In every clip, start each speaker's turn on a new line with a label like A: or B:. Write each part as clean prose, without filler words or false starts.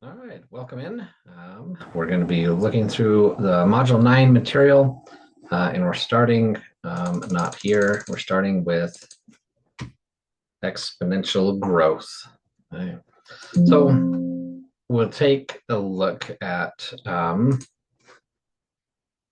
A: All right, welcome in. We're going to be looking through the Module 9 material, and we're starting not here. We're starting with exponential growth. Right. So we'll take a look at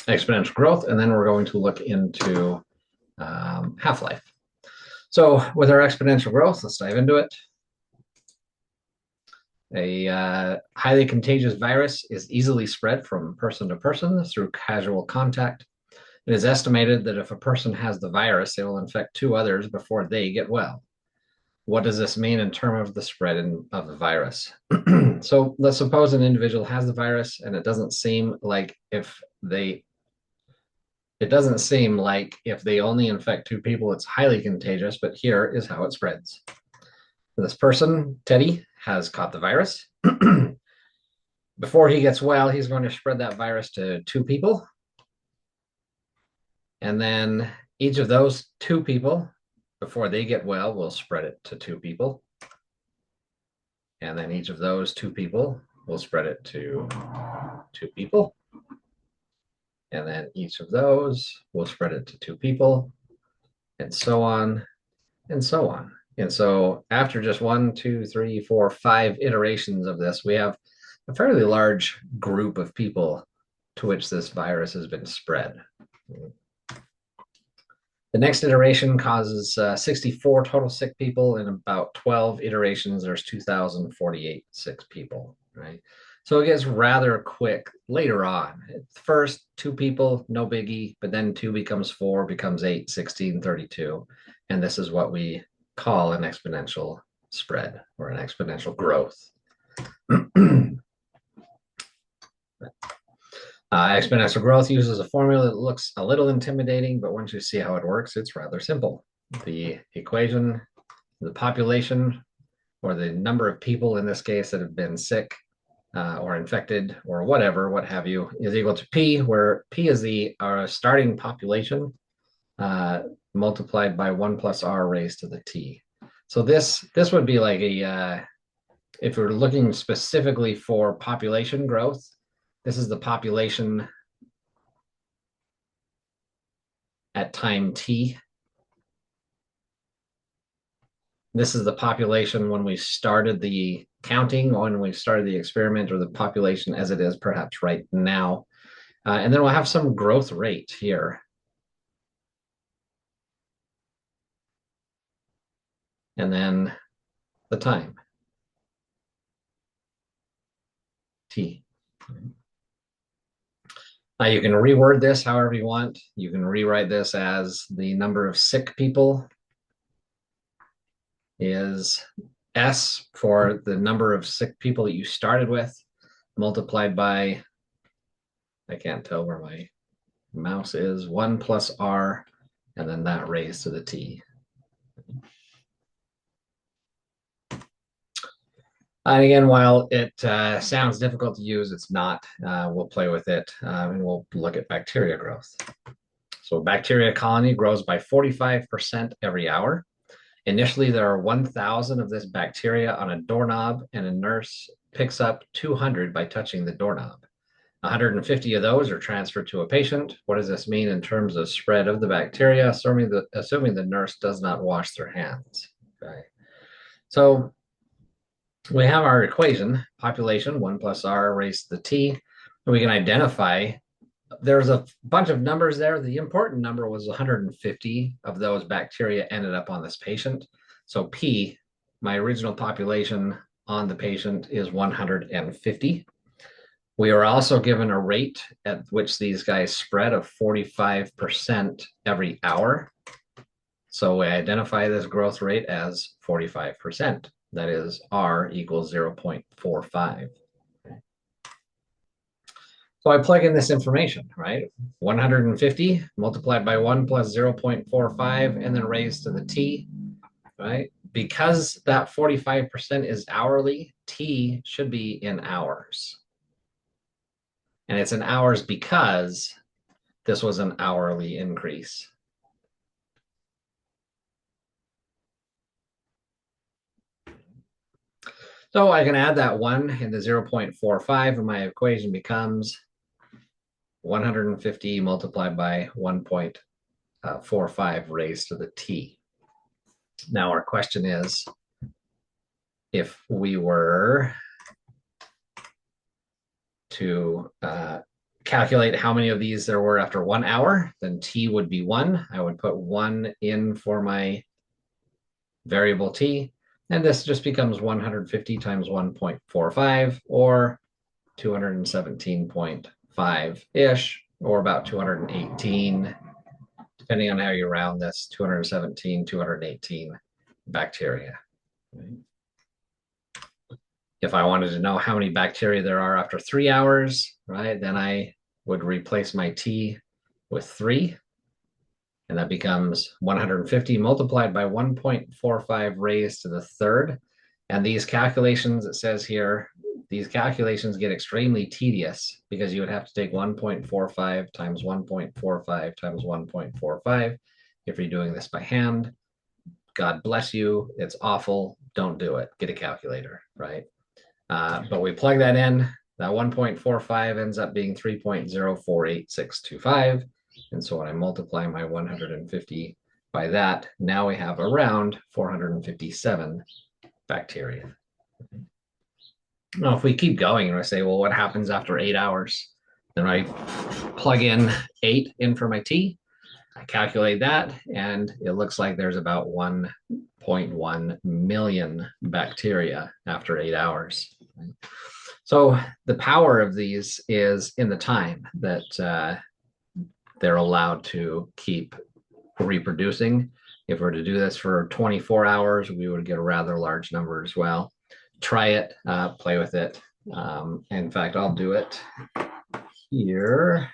A: exponential growth, and then we're going to look into half-life. So with our exponential growth, let's dive into it. A highly contagious virus is easily spread from person to person through casual contact. It is estimated that if a person has the virus, they will infect two others before they get well. What does this mean in terms of the spread of the virus? So let's suppose an individual has the virus, and it doesn't seem like if they only infect two people, it's highly contagious, but here is how it spreads. This person, Teddy, has caught the virus. Before he gets well, he's going to spread that virus to two people. And then each of those two people, before they get well, will spread it to two people. And then each of those two people will spread it to two people. And then each of those will spread it to two people, and so on and so on. And so after just 1, 2, 3, 4, 5 iterations of this, we have a fairly large group of people to which this virus has been spread. The next iteration causes 64 total sick people. In about 12 iterations, there's 2,048 sick people, right? So it gets rather quick later on. First, two people, no biggie, but then 2 becomes 4, becomes 8, 16, 32. And this is what we call an exponential spread or an exponential growth. Exponential growth uses a formula that looks a little intimidating, but once you see how it works, it's rather simple. The equation, the population, or the number of people in this case that have been sick or infected or whatever, what have you, is equal to P, where P is our starting population multiplied by 1 plus R raised to the T. So this would be like if we're looking specifically for population growth, this is the population at time t. This is the population when we started the counting, when we started the experiment, or the population as it is perhaps right now. And then we'll have some growth rate here. And then the time, t. Now you can reword this however you want. You can rewrite this as the number of sick people is S for the number of sick people that you started with, multiplied by, I can't tell where my mouse is, 1 plus R, and then that raised to the T. And again, while it sounds difficult to use, it's not. We'll play with it and we'll look at bacteria growth. So bacteria colony grows by 45% every hour. Initially, there are 1,000 of this bacteria on a doorknob, and a nurse picks up 200 by touching the doorknob. 150 of those are transferred to a patient. What does this mean in terms of spread of the bacteria, assuming the nurse does not wash their hands? Okay. So we have our equation, population, 1 plus R raised to the T, and we can identify there's a bunch of numbers there. The important number was 150 of those bacteria ended up on this patient. So P, my original population on the patient, is 150. We are also given a rate at which these guys spread of 45% every hour. So we identify this growth rate as 45%. That is R equals 0.45. So I plug in this information, right? 150 multiplied by 1 plus 0.45 and then raised to the T, right? Because that 45% is hourly, T should be in hours. And it's in hours because this was an hourly increase. So I can add that 1 in the 0.45, and my equation becomes 150 multiplied by 1.45 raised to the t. Now our question is, if we were to calculate how many of these there were after 1 hour, then t would be 1. I would put 1 in for my variable t, and this just becomes 150 times 1.45, or 217.5-ish, or about 218, depending on how you round this, 217, 218 bacteria. If I wanted to know how many bacteria there are after 3 hours, right, then I would replace my t with 3, and that becomes 150 multiplied by 1.45 raised to the third. And these calculations, it says here, these calculations get extremely tedious because you would have to take 1.45 times 1.45 times 1.45 if you're doing this by hand. God bless you. It's awful. Don't do it. Get a calculator, right? But we plug that in. That 1.45 ends up being 3.048625. And so when I multiply my 150 by that, now we have around 457 bacteria. Now, if we keep going and I say, well, what happens after 8 hours? Then I plug in 8 in for my t. I calculate that, and it looks like there's about 1.1 million bacteria after 8 hours. So the power of these is in the time that they're allowed to keep reproducing. If we're to do this for 24 hours, we would get a rather large number as well. Try it, play with it. In fact, I'll do it here.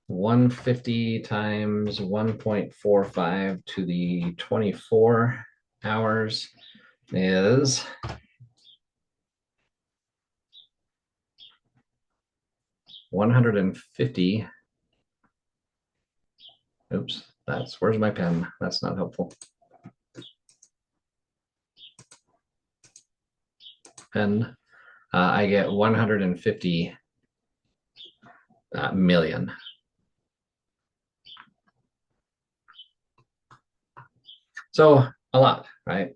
A: 150 times 1.45 to the 24 hours is 150. Oops, where's my pen? That's not helpful. Pen. I get 150 million. So a lot, right?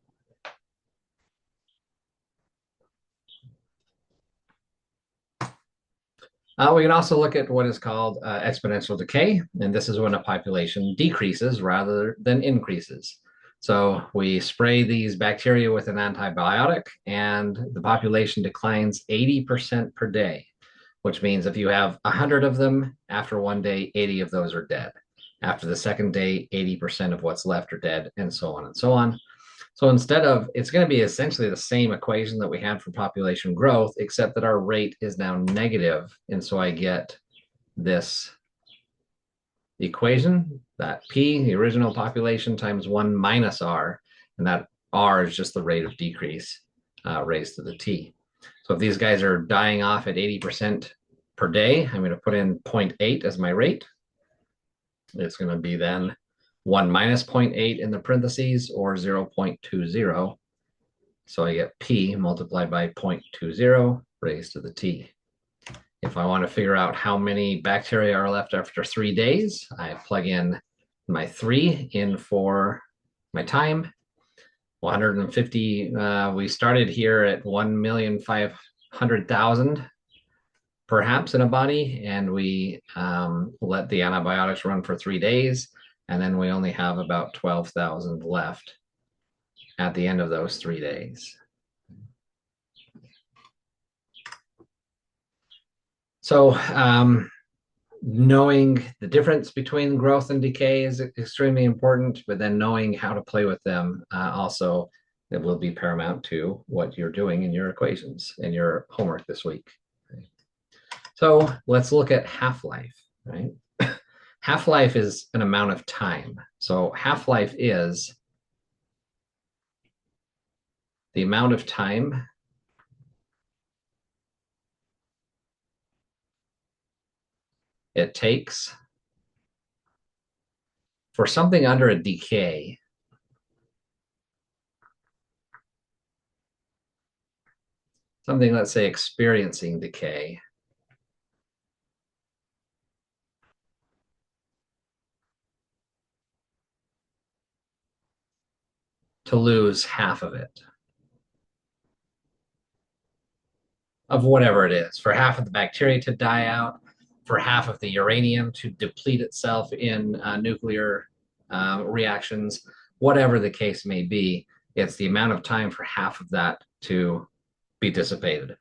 A: We can also look at what is called exponential decay, and this is when a population decreases rather than increases. So we spray these bacteria with an antibiotic, and the population declines 80% per day, which means if you have 100 of them, after one day, 80 of those are dead. After the second day, 80% of what's left are dead, and so on and so on. So instead of, it's going to be essentially the same equation that we had for population growth, except that our rate is now negative. And so I get this equation, that P, the original population, times 1 minus R. And that R is just the rate of decrease raised to the T. So if these guys are dying off at 80% per day, I'm going to put in 0.8 as my rate. It's going to be then 1 minus 0.8 in the parentheses, or 0.20. So I get P multiplied by 0.20 raised to the T. If I want to figure out how many bacteria are left after 3 days, I plug in my 3 in for my time. 150, we started here at 1,500,000 perhaps in a body, and we let the antibiotics run for 3 days, and then we only have about 12,000 left at the end of those 3 days. So knowing the difference between growth and decay is extremely important, but then knowing how to play with them also, it will be paramount to what you're doing in your equations in your homework this week. So let's look at half-life, right? Half-life is an amount of time. So half-life is the amount of time it takes for something under a decay something, let's say, experiencing decay, to lose half of it, of whatever it is, for half of the bacteria to die out, for half of the uranium to deplete itself in nuclear reactions, whatever the case may be, it's the amount of time for half of that to be dissipated.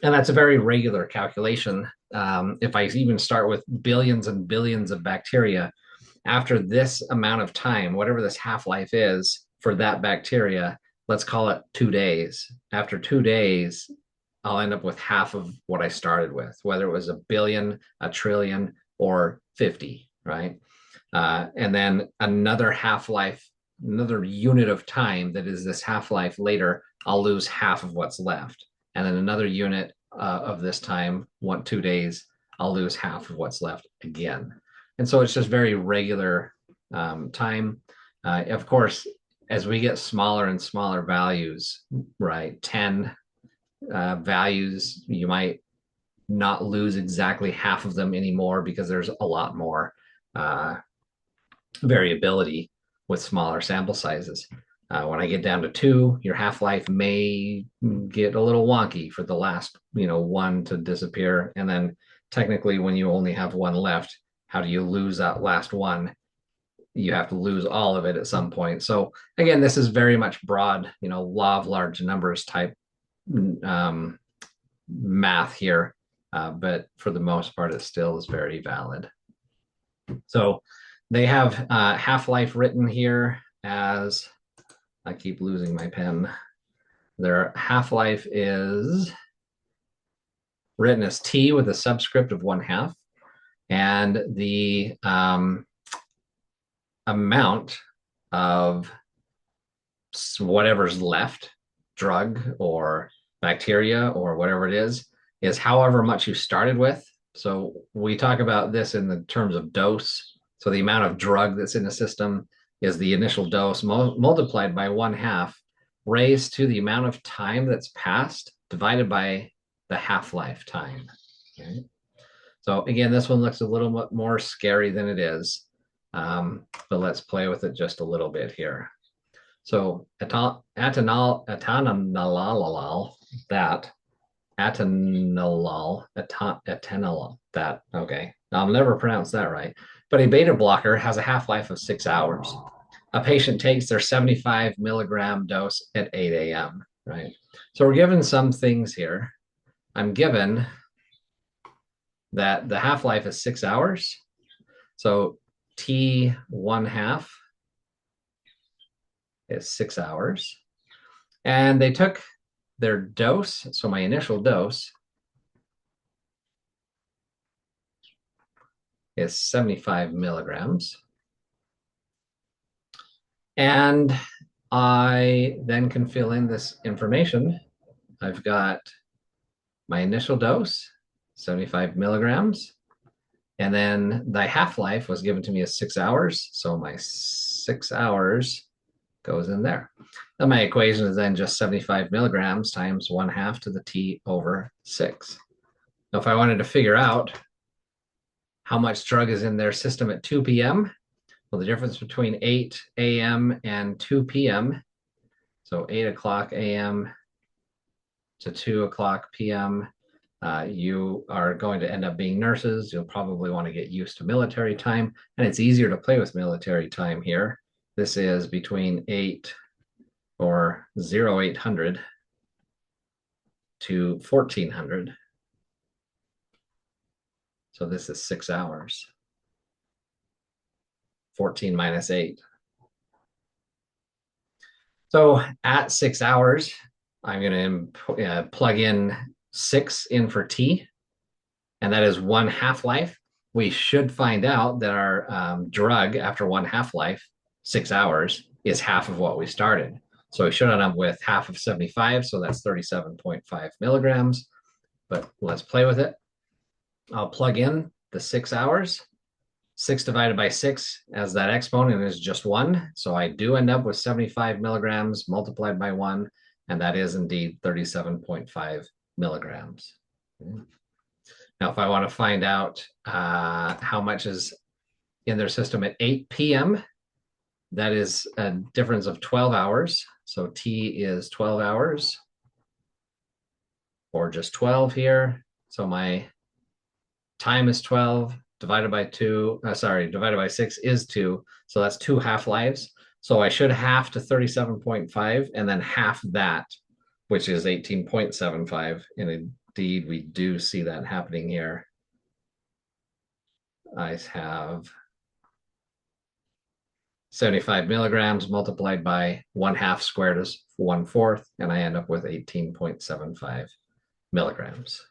A: And that's a very regular calculation. If I even start with billions and billions of bacteria, after this amount of time, whatever this half-life is for that bacteria, let's call it 2 days. After 2 days, I'll end up with half of what I started with, whether it was a billion, a trillion, or 50, right? And then another half-life, another unit of time that is this half-life later, I'll lose half of what's left. And then another unit of this time, 2 days, I'll lose half of what's left again. And so it's just very regular time. Of course, as we get smaller and smaller values, right, 10 values, you might not lose exactly half of them anymore because there's a lot more variability with smaller sample sizes. When I get down to 2, your half-life may get a little wonky for the last, 1 to disappear. And then technically when you only have 1 left, how do you lose that last 1? You have to lose all of it at some point. So again, this is very much broad, law of large numbers type math here. But for the most part, it still is very valid. So they have half-life written here as, I keep losing my pen. Their half-life is written as T with a subscript of 1/2. And the amount of whatever's left, drug or bacteria or whatever it is however much you started with. So we talk about this in the terms of dose. So the amount of drug that's in the system is the initial dose multiplied by 1/2, raised to the amount of time that's passed divided by the half-life time. Okay? So again, this one looks a little bit more scary than it is, but let's play with it just a little bit here. So atenolol, that, okay, I'll never pronounce that right, but a beta blocker has a half-life of 6 hours. A patient takes their 75 milligram dose at 8 a.m., right? So we're given some things here. I'm given that the half-life is 6 hours. So T 1/2 is 6 hours. And they took their dose. So my initial dose is 75 milligrams. And I then can fill in this information. I've got my initial dose, 75 milligrams. And then the half-life was given to me as 6 hours. So my 6 hours goes in there. And my equation is then just 75 milligrams times 1/2 to the T over 6. Now, if I wanted to figure out how much drug is in their system at 2 p.m., well, the difference between 8 a.m. and 2 p.m., so 8 o'clock a.m. to 2 o'clock p.m., you are going to end up being nurses. You'll probably want to get used to military time, and it's easier to play with military time here. This is between 8 or 0800 to 1400. So this is 6 hours. 14 minus 8. So at 6 hours, I'm going to plug in 6 in for T, and that is 1 half-life. We should find out that our drug after 1 half-life, 6 hours, is half of what we started. So we should end up with half of 75, so that's 37.5 milligrams. But let's play with it. I'll plug in the 6 hours. 6 divided by 6 as that exponent is just 1. So I do end up with 75 milligrams multiplied by 1. and that is indeed 37.5 milligrams. Now, if I want to find out how much is in their system at 8 p.m., that is a difference of 12 hours. So T is 12 hours, or just 12 here. So my time is 12 divided by 6 is 2. So that's 2 half-lives. So I should half to 37.5 and then half that, which is 18.75. And indeed, we do see that happening here. I have 75 milligrams multiplied by 1/2 squared is 1/4, and I end up with 18.75 milligrams.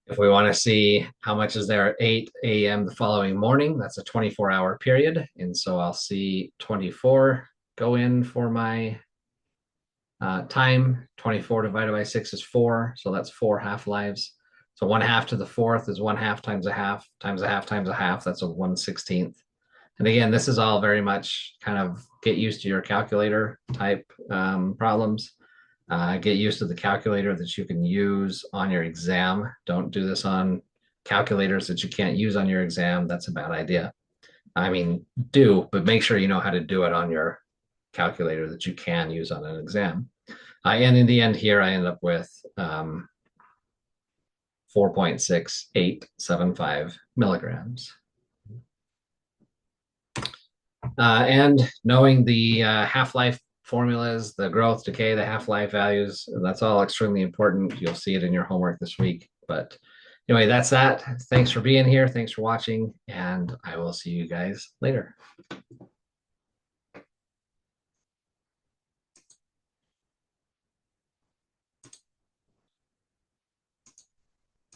A: If we want to see how much is there at 8 a.m. the following morning, that's a 24-hour period. And so I'll see 24 go in for my time. 24 divided by 6 is 4. So that's 4 half-lives. So 1/2 to the 4th is 1/2 times a half times a half times a half. That's a 1/16. And again, this is all very much kind of get used to your calculator type problems. Get used to the calculator that you can use on your exam. Don't do this on calculators that you can't use on your exam. That's a bad idea. I mean, do, but make sure you know how to do it on your calculator that you can use on an exam. And in the end here, I end up with 4.6875 milligrams. And knowing the half-life formulas, the growth, decay, the half-life values, that's all extremely important. You'll see it in your homework this week. But anyway, that's that. Thanks for being here. Thanks for watching, and I will see you guys later.